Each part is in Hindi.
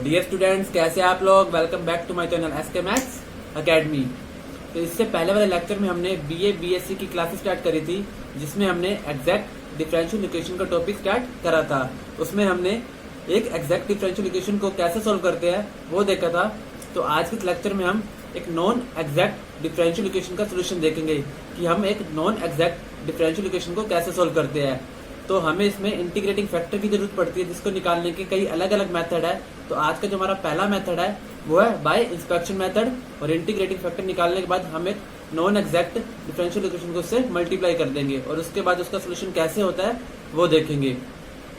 डियर स्टूडेंट्स, कैसे आप लोग। Welcome back to my channel SK maths academy. तो इससे पहले वाले लेक्चर में हमने बीए बीएससी की क्लासेस स्टार्ट करी थी, जिसमें हमने एग्जैक्ट डिफरेंशियल इक्वेशन का टॉपिक स्टार्ट करा था। उसमें हमने एक एग्जैक्ट डिफरेंशियल इक्वेशन को कैसे सोल्व करते हैं वो देखा था। तो आज के लेक्चर में हम एक नॉन एग्जैक्ट डिफरेंशियल इक्वेशन का सोल्यूशन देखेंगे कि हम एक नॉन एग्जैक्ट डिफरेंशियल इक्वेशन को कैसे सोल्व करते हैं। तो हमें इसमें इंटीग्रेटिंग फैक्टर की जरूरत पड़ती है, जिसको निकालने के कई अलग अलग मेथड है। तो आज का जो हमारा पहला मेथड है वो है बाय इंस्पेक्शन मेथड, और इंटीग्रेटिंग फैक्टर निकालने के बाद हम एक नॉन एग्जैक्ट डिफरेंशियल इक्वेशन को उससे मल्टीप्लाई कर देंगे, और उसके बाद उसका सोल्यूशन कैसे होता है वो देखेंगे।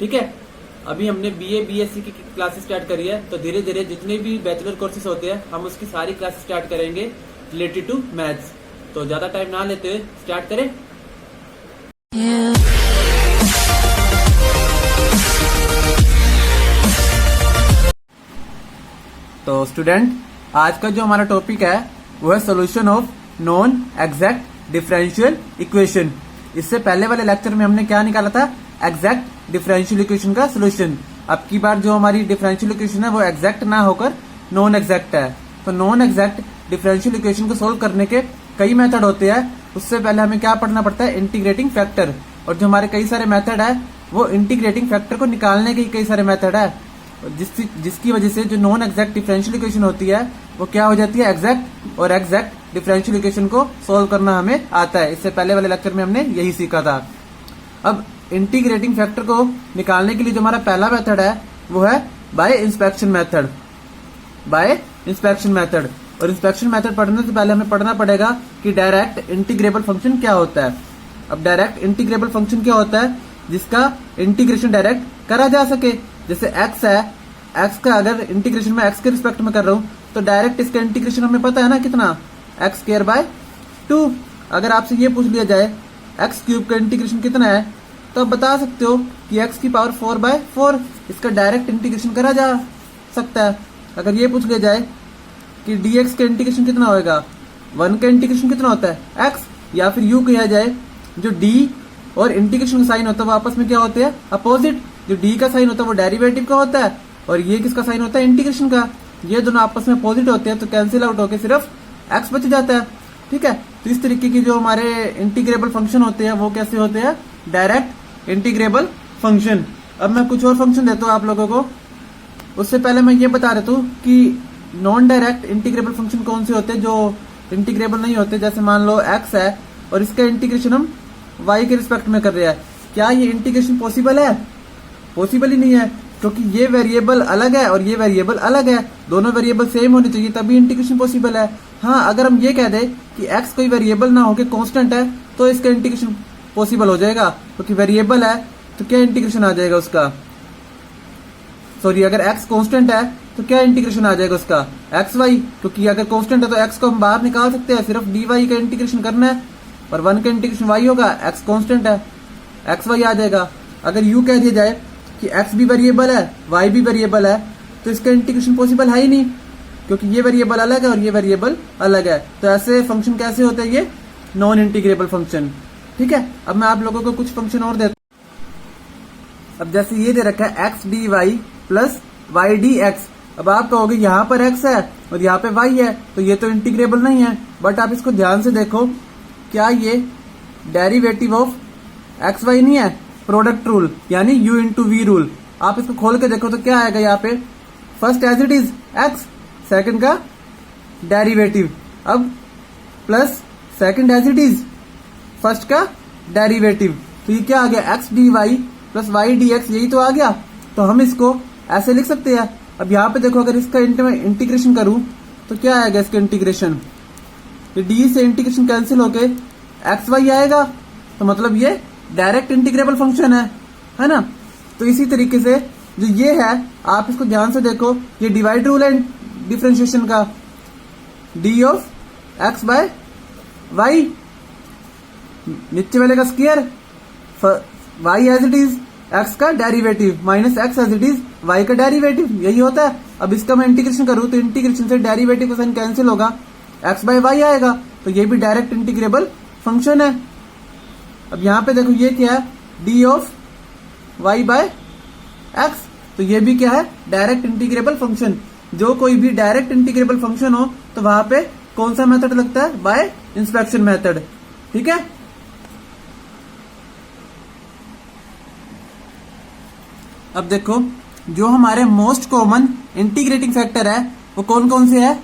ठीक है, अभी हमने बीए बीएससी की क्लासेस स्टार्ट करी है, तो धीरे धीरे जितने भी बैचलर कोर्सेज होते हैं हम उसकी सारी क्लासेस स्टार्ट करेंगे रिलेटेड टू मैथ्स। तो ज्यादा टाइम ना लेते हुए स्टार्ट करें। तो स्टूडेंट, आज का जो हमारा टॉपिक है वो है solution of non exact differential equation. इससे पहले वाले लेक्चर में हमने क्या निकाला था, एग्जैक्ट डिफरेंशियल इक्वेशन का सॉल्यूशन। अब की बार जो हमारी डिफरेंशियल इक्वेशन है वो एग्जैक्ट ना होकर नॉन एग्जैक्ट है। तो नॉन एग्जैक्ट डिफरेंशियल इक्वेशन को सोल्व करने के कई मेथड होते हैं। उससे पहले हमें क्या पढ़ना पड़ता है, इंटीग्रेटिंग फैक्टर। और जो हमारे कई सारे मेथड है वो इंटीग्रेटिंग फैक्टर को निकालने के कई सारे मेथड है, जिसकी वजह से जो नॉन एग्जैक्ट डिफरेंशियल इक्वेशन होती है वो क्या हो जाती है, एग्जैक्ट। और एग्जैक्ट डिफरेंशियल इक्वेशन को सोल्व करना हमें आता है। इससे पहले वाले लेक्चर में हमने यही सीखा था। अब इंटीग्रेटिंग फैक्टर को निकालने के लिए जो हमारा पहला मेथड है वो है bye inspection method. Bye inspection method. और इंस्पेक्शन मेथड पढ़ने से पहले हमें पढ़ना पड़ेगा कि डायरेक्ट इंटीग्रेबल फंक्शन क्या होता है। अब डायरेक्ट इंटीग्रेबल फंक्शन क्या होता है, जिसका इंटीग्रेशन डायरेक्ट करा जा सके। जैसे x है, x का अगर इंटीग्रेशन में x के रिस्पेक्ट में कर रहा हूं तो डायरेक्ट इसका इंटीग्रेशन हमें पता है ना कितना, x स्क्वायर बाय 2। अगर आपसे ये पूछ लिया जाए x क्यूब का इंटीग्रेशन कितना है, तो आप बता सकते हो कि x की पावर 4/4। इसका डायरेक्ट इंटीग्रेशन करा जा सकता है। अगर ये पूछ लिया जाए कि dx का इंटीग्रेशन कितना होगा, 1 का इंटीग्रेशन कितना होता है x, या फिर यूं कहा जाए जो d और इंटीग्रेशन का साइन होता है वो आपस में क्या होते हैं, अपोजिट। जो d का साइन होता है वो डेरिवेटिव का होता है, और ये किसका साइन होता है, इंटीग्रेशन का। ये दोनों आपस में अपोजिट होते हैं, तो कैंसिल आउट होकर सिर्फ x बच जाता है। ठीक है, तो इस तरीके की जो हमारे इंटीग्रेबल फंक्शन होते हैं वो कैसे होते हैं, डायरेक्ट इंटीग्रेबल फंक्शन। अब मैं कुछ और फंक्शन देता हूँ आप लोगों को। उससे पहले मैं ये बता देता हूँ कि नॉन डायरेक्ट इंटीग्रेबल फंक्शन कौन से होते हैं जो इंटीग्रेबल नहीं होते। जैसे मान लो x है और इसका इंटीग्रेशन हम y के रिस्पेक्ट में कर रहे हैं। क्या ये इंटीग्रेशन पॉसिबल है? पॉसिबल ही नहीं है, क्योंकि ये वेरिएबल अलग है और ये वेरिएबल अलग है। दोनों वेरिएबल सेम होने चाहिए तभी इंटीग्रेशन पॉसिबल है। हाँ, अगर हम ये कह दें कि x कोई वेरिएबल ना होके कांस्टेंट है तो इसका इंटीग्रेशन पॉसिबल हो जाएगा, क्योंकि वेरिएबल है तो क्या इंटीग्रेशन आ जाएगा उसका, सॉरी, अगर x कांस्टेंट है तो क्या इंटीग्रेशन आ जाएगा उसका, xy। क्योंकि अगर कांस्टेंट है तो x को हम बाहर निकाल सकते हैं, सिर्फ dy का इंटीग्रेशन करना है, और 1 का इंटीग्रेशन y होगा, x कांस्टेंट है, xy आ जाएगा। अगर यू कह दिया जाए कि x भी वेरिएबल है y भी वेरिएबल है, तो इसका इंटीग्रेशन पॉसिबल है ही नहीं, क्योंकि ये वेरिएबल अलग है और ये वेरिएबल अलग है। तो ऐसे फंक्शन कैसे होते हैं, ये नॉन इंटीग्रेबल फंक्शन। ठीक है, अब मैं आप लोगों को कुछ फंक्शन और देता हूं। अब जैसे ये दे रखा है x dy plus y dx। अब आप कहोगे यहाँ पर x है और यहाँ पे y है, तो ये तो इंटीग्रेबल नहीं है। बट आप इसको ध्यान से देखो, क्या ये डेरिवेटिव ऑफ एक्स वाई नहीं है, प्रोडक्ट रूल यानी u इंटू वी रूल। आप इसको खोल के देखो तो क्या आएगा यहाँ पे, first as it is x, second का डेरिवेटिव, अब plus second as it is first का डेरिवेटिव। तो ये क्या आ गया, x dy plus y dx, यही तो आ गया। तो हम इसको ऐसे लिख सकते हैं। अब यहाँ पे देखो, अगर इसका इंटीग्रेशन करूं तो क्या आएगा, इसका इंटीग्रेशन, ये d से इंटीग्रेशन कैंसिल होके एक्स वाई आएगा, तो मतलब ये डायरेक्ट इंटीग्रेबल फंक्शन है ना। तो इसी तरीके से जो ये है, आप इसको ध्यान से देखो, ये डिवाइड रूल है डिफरेंशिएशन का, D of X by Y, नीचे वाले का square, Y as it is, X का derivative minus X as it is Y का डेरिवेटिव, यही होता है। अब इसका मैं इंटीग्रेशन करूं तो इंटीग्रेशन से डेरिवेटिव का साइन कैंसिल होगा, एक्स बाय वाई आएगा, तो ये भी डायरेक्ट इंटीग्रेबल फंक्शन है। अब यहां पे देखो ये क्या है, d of y by x, तो ये भी क्या है, डायरेक्ट इंटीग्रेबल फंक्शन। जो कोई भी डायरेक्ट इंटीग्रेबल फंक्शन हो तो वहां पे कौन सा मेथड लगता है, बाय इंस्पेक्शन मेथड। ठीक है, अब देखो जो हमारे मोस्ट कॉमन इंटीग्रेटिंग फैक्टर है वो कौन कौन से है,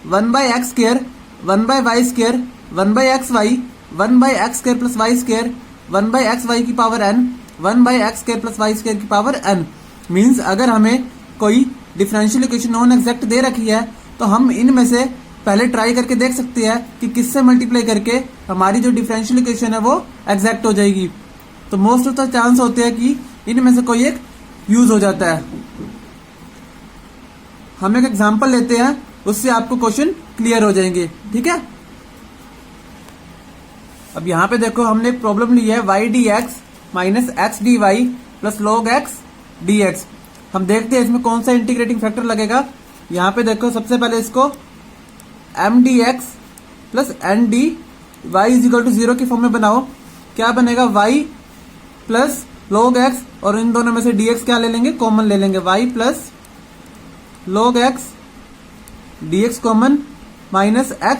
1/x², 1/y², 1/xy, 1/x² + y², 1/xy की पावर n, 1/x² + y² की पावर n। मीन्स अगर हमें कोई डिफरेंशियल इक्वेशन नॉन एग्जैक्ट दे रखी है तो हम इनमें से पहले ट्राई करके देख सकते हैं कि किससे मल्टीप्लाई करके हमारी जो डिफरेंशियल इक्वेशन है वो एग्जैक्ट हो जाएगी। तो मोस्ट ऑफ द चांस होते हैं कि इनमें से कोई एक यूज हो जाता है। हम एक एग्जांपल लेते हैं, उससे आपको क्वेश्चन क्लियर हो जाएंगे। ठीक है, अब यहां पे देखो हमने एक प्रॉब्लम ली है, y dx minus x dy plus log x dx। हम देखते हैं इसमें कौन सा इंटीग्रेटिंग फैक्टर लगेगा। यहां पे देखो सबसे पहले इसको m dx plus n dy is equal to 0 की फॉर्म में बनाओ। क्या बनेगा, y प्लस log x, और इन दोनों में से dx क्या ले लेंगे, कॉमन ले लेंगे, y plus log x dx common minus x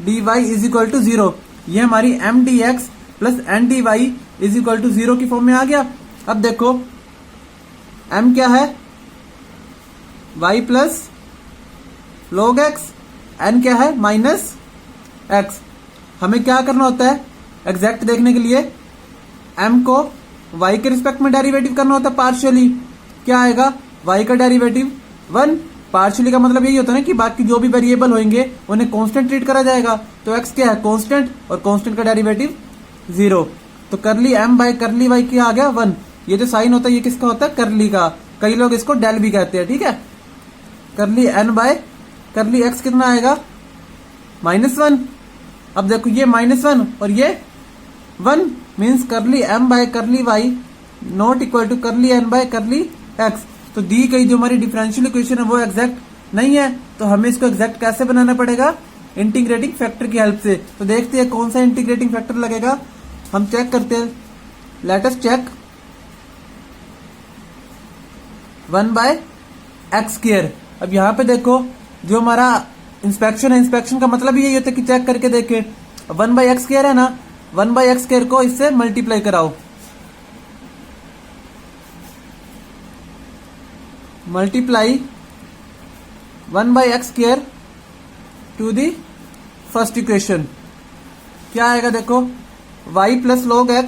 dy is equal to 0। ये हमारी m dx plus n dy is equal to 0 की फॉर्म में आ गया। अब देखो m क्या है, y plus log x, n क्या है, माइनस x। हमें क्या करना होता है एग्जैक्ट देखने के लिए, m को y के रिस्पेक्ट में डेरिवेटिव करना होता है पार्शियली। क्या आएगा, y का डेरिवेटिव 1। पार्शियली का मतलब यही होता है ना कि बाकी जो भी वेरिएबल होंगे उन्हें कांस्टेंट ट्रीट करा जाएगा। तो x क्या है, कांस्टेंट, और कांस्टेंट का डेरिवेटिव 0। तो करली m बाय करली y क्या आ गया, 1। ये जो साइन होता है ये किसका होता है, करली का। कई लोग इसको डेल भी कहते हैं। ठीक है, करली n बाय करली x कितना आएगा, -1। अब देखो ये -1 और ये 1, means curly m by curly y not equal to curly n by curly x। तो दी गई जो हमारी डिफरेंशियल इक्वेशन है वो एग्जैक्ट नहीं है, तो हमें इसको एग्जैक्ट कैसे बनाना पड़ेगा, इंटीग्रेटिंग फैक्टर की हेल्प से। तो देखते हैं कौन सा इंटीग्रेटिंग फैक्टर लगेगा, हम चेक करते हैं। Let us check 1/x²। अब यहाँ पे देखो जो हमारा इंस्पेक्शन है, इंस्पेक्शन का मतलब यही होता है कि चेक करके देखे। 1/x² है ना, 1/x² को इससे मल्टीप्लाई कराओ, multiply 1/x² to the first equation. क्या आएगा देखो, y plus log x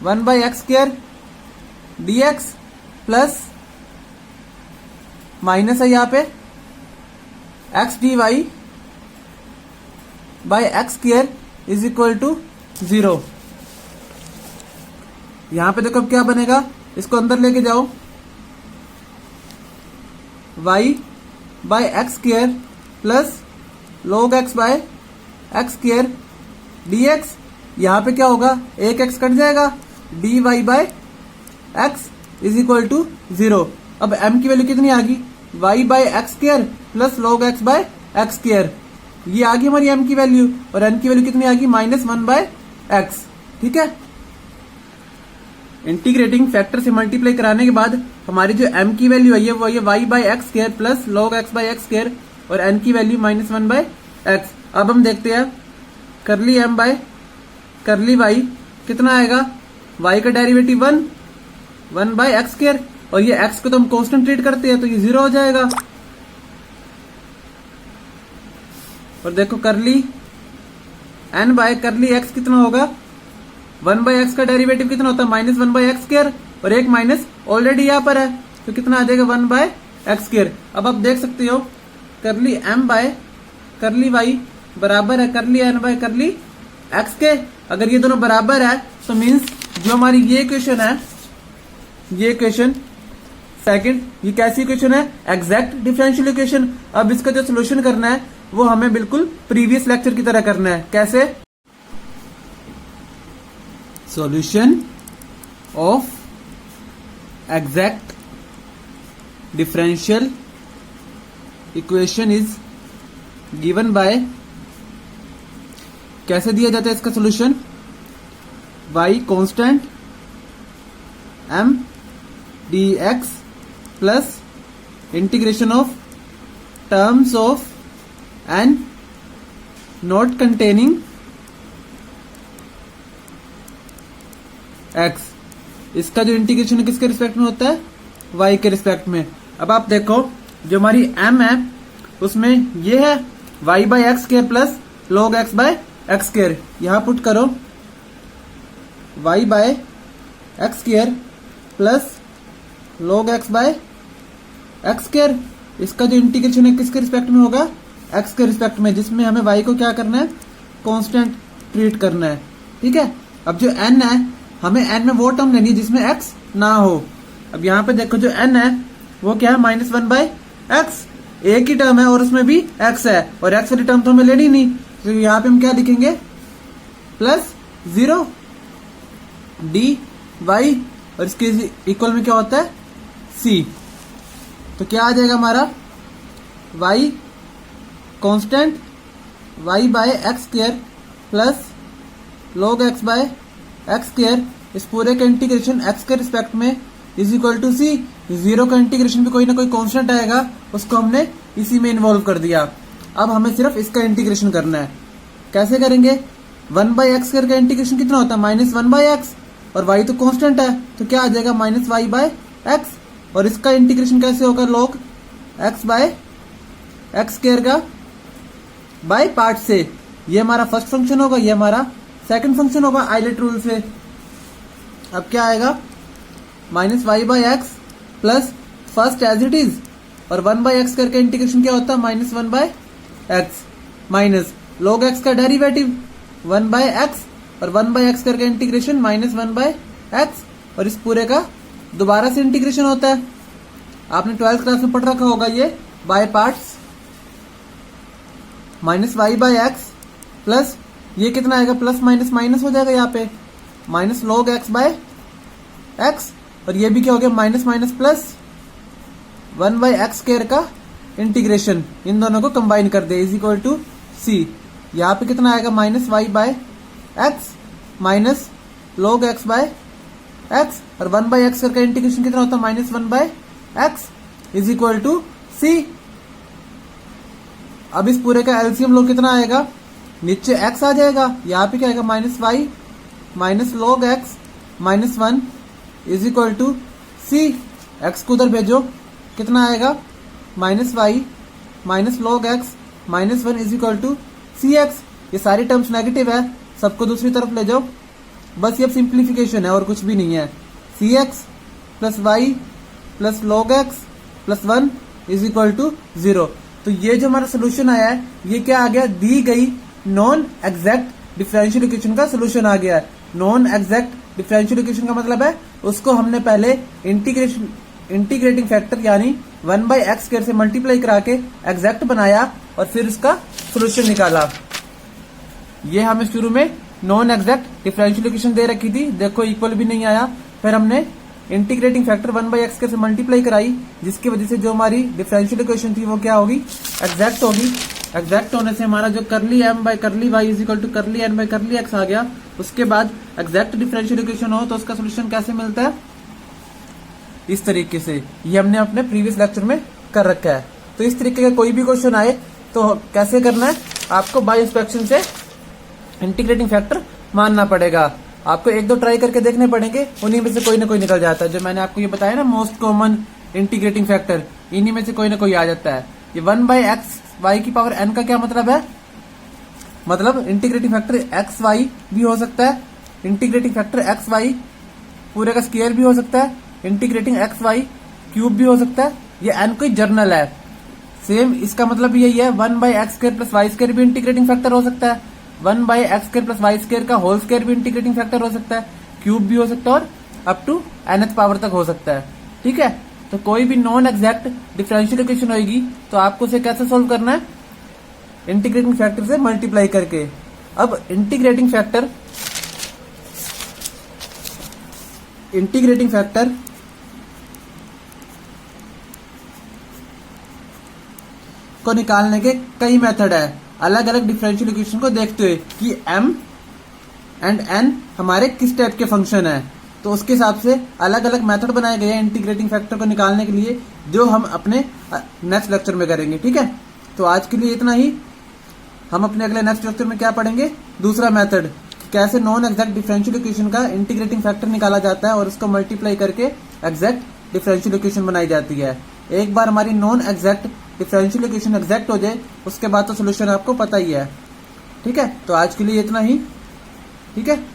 1/x² dx plus minus है यहाँ पे x dy by x² is equal to 0। यहां पे देखो अब क्या बनेगा, इसको अंदर लेके जाओ, y by x² plus log x by x² dx। यहां पे क्या होगा, एक x कट जाएगा, dy by x is equal to 0। अब m की वैल्यू कितनी आ गई, y by x² plus log x by x²। ये आ गई हमारी m की वैल्यू, और n की वैल्यू कितनी आ गई, -1/x। ठीक है, इंटीग्रेटिंग फैक्टर से मल्टीप्लाई कराने के बाद हमारी जो m की वैल्यू है वो ये y by x² plus log x by x², और n की वैल्यू -1/x। अब हम देखते हैं करली m बाय करली y कितना आएगा, y का डेरिवेटिव 1/x², और ये x को तो हम कांस्टेंट ट्रीट करते हैं तो ये 0 हो जाएगा। और देखो करली n बाय करली x कितना होगा, 1/x का डेरिवेटिव कितना होता है, -1/x², और एक माइनस ऑलरेडी यहाँ पर है तो कितना आ जाएगा, 1/x²। अब आप देख सकते हो करली m बाय करली y बराबर है करली n बाय करली x के। अगर ये दोनों बराबर है तो मीन्स जो हमारी ये इक्वेशन है, ये इक्वेशन सेकंड, ये कैसी इक्वेशन है, एग्जैक्ट डिफरेंशियल इक्वेशन। अब इसका जो सोल्यूशन करना है वो हमें बिल्कुल प्रीवियस लेक्चर की तरह करना है। कैसे, solution of exact differential equation is given by, कैसे दिया जाता है इसका solution, y constant m d x plus integration of terms of n not containing x. इसका जो इंटीग्रेशन है किसके रिस्पेक्ट में होता है, y के रिस्पेक्ट में। अब आप देखो जो हमारी m है उसमें ये है y by x square plus log x by x square. यहां पुट करो y by x square plus log x by x square. इसका जो इंटीग्रेशन है किसके रिस्पेक्ट में होगा, x के रिस्पेक्ट में, जिसमें हमें y को क्या करना है, कांस्टेंट ट्रीट करना है। ठीक है। अब जो n है हमें n में वो टर्म लेनी है जिसमें x ना हो। अब यहाँ पे देखो जो n है वो क्या है, -1 बाय एक्स। एक ही टर्म है और उसमें भी x है और x वाली टर्म तो हमें लेनी नहीं, तो यहाँ पे हम क्या लिखेंगे, +0 dy और इसके इक्वल में क्या होता है c। तो क्या आ जाएगा हमारा y constant y by x square plus log x by x square, इस पूरे का इंटीग्रेशन x के रिस्पेक्ट में is equal to c। Zero का इंटीग्रेशन भी कोई ना कोई कांस्टेंट आएगा, उसको हमने इसी में इन्वॉल्व कर दिया। अब हमें सिर्फ इसका इंटीग्रेशन करना है। कैसे करेंगे, 1 बाई एक्स स्क्वायर का इंटीग्रेशन कितना होता है, -1 बाई एक्स, और y तो कांस्टेंट है तो क्या आ जाएगा, -y बाय एक्स। और इसका इंटीग्रेशन कैसे होगा, log x by x square का बाय पार्ट से। ये हमारा फर्स्ट फंक्शन होगा, ये हमारा सेकंड फंक्शन होगा आइलेट रूल से। अब क्या आएगा, -y by x plus first as it is, और 1 बाय एक्स करके इंटीग्रेशन क्या होता है, -1 by x minus log x का डेरिवेटिव 1 बाय एक्स, और 1 बाय एक्स करके इंटीग्रेशन -1 बाय एक्स, और इस पूरे का दोबारा से इंटीग्रेशन होता है। आपने 12th क्लास में पढ़ रखा होगा ये by parts. -y by x plus ये कितना आएगा, प्लस माइनस माइनस हो जाएगा यहाँ पे, minus log x by x, और ये भी क्या हो गया, minus minus plus 1 by x square का इंटीग्रेशन, इन दोनों को कंबाइन कर दे इज इक्वल टू c। यहाँ पे कितना आएगा, -y by x minus log x by x, और 1 बाय एक्स का इंटीग्रेशन कितना होता है, -1 by x is equal to c। अब इस पूरे का एलसीएम लो कितना आएगा, नीचे x आ जाएगा, यहाँ पे क्या आएगा, -y minus log x -1 is equal to c। x को उधर भेजो, कितना आएगा, -y minus log x -1 is equal to cx। ये सारी टर्म्स नेगेटिव है, सबको दूसरी तरफ ले जाओ, बस ये सिंप्लीफिकेशन है और कुछ भी नहीं है। cx plus y plus log x plus 1 is equal to 0। तो ये जो हमारा सोल्यूशन आया है ये क्या आ गया, दी गई नॉन एग्जैक्ट डिफरेंशियल इक्वेशन का सोल्यूशन आ गया है। नॉन एग्जैक्ट डिफरेंशियल इक्वेशन का मतलब है उसको हमने पहले इंटीग्रेटिंग फैक्टर यानी 1 बाई एक्स स्क्वायर से मल्टीप्लाई करा के एग्जैक्ट बनाया और फिर उसका सोल्यूशन निकाला। ये हमें शुरू में नॉन एग्जैक्ट डिफरेंशियल इक्वेशन दे रखी थी, देखो इक्वल भी नहीं आया, फिर हमने इंटीग्रेटिंग फैक्टर 1 बाई एक्स से मल्टीप्लाई कराई, जिसकी वजह से जो हमारी डिफरेंशियल इक्वेशन थी वो क्या होगी, एग्जैक्ट होगी। एग्जैक्ट होने से हमारा जो curly m by curly y is equal to curly n by curly x आ गया। उसके बाद एग्जैक्ट डिफरेंशियल इक्वेशन हो तो उसका सोल्यूशन कैसे मिलता है, इस तरीके से। ये हमने अपने प्रीवियस लेक्चर में कर रखा है। तो इस तरीके का कोई भी क्वेश्चन आए तो कैसे करना है, आपको बाय इंस्पेक्शन से इंटीग्रेटिंग फैक्टर मानना पड़ेगा। आपको एक दो ट्राई करके देखने पड़ेंगे, उन्हीं में से कोई ना कोई निकल जाता है। जो मैंने आपको ये बताया ना मोस्ट कॉमन इंटीग्रेटिंग फैक्टर, इन्हीं में से कोई ना कोई आ जाता है। ये 1 बाई एक्स वाई की पावर n का क्या मतलब है, मतलब इंटीग्रेटिंग फैक्टर एक्स वाई भी हो सकता है, इंटीग्रेटिंग फैक्टर एक्स वाई पूरे का स्क्वायर भी हो सकता है, इंटीग्रेटिंग एक्स वाई क्यूब भी हो सकता है। ये n कोई जर्नल है। सेम इसका मतलब यही है, 1 by x square plus y square भी इंटीग्रेटिंग फैक्टर हो सकता है, 1 by x square plus y square का होल स्क्वायर भी इंटीग्रेटिंग फैक्टर हो सकता है, क्यूब भी हो सकता है और अप टू nth पावर तक हो सकता है। ठीक है, तो कोई भी नॉन एग्जैक्ट डिफरेंशियल इक्वेशन होगी तो आपको उसे कैसे सोल्व करना है, इंटीग्रेटिंग फैक्टर से मल्टीप्लाई करके। अब इंटीग्रेटिंग फैक्टर को निकालने के कई मेथड है, अलग अलग डिफरेंशियल इक्वेशन को देखते हुए कि m एंड n हमारे किस टाइप के फंक्शन है। तो उसके हिसाब से अलग अलग मेथड बनाए गए हैं इंटीग्रेटिंग फैक्टर को निकालने के लिए, जो हम अपने नेक्स्ट लेक्चर में करेंगे। ठीक है, तो आज के लिए इतना ही। हम अपने अगले नेक्स्ट लेक्चर में क्या पढ़ेंगे, दूसरा मेथड, कैसे नॉन एग्जैक्ट डिफरेंशियल इक्वेशन का इंटीग्रेटिंग फैक्टर निकाला जाता है और उसको मल्टीप्लाई करके एग्जैक्ट डिफरेंशियल इक्वेशन बनाई जाती है। एक बार हमारी non exact differential equation exact हो जाए, उसके बाद तो सोल्यूशन आपको पता ही है। ठीक है, तो आज के लिए इतना ही। ठीक है।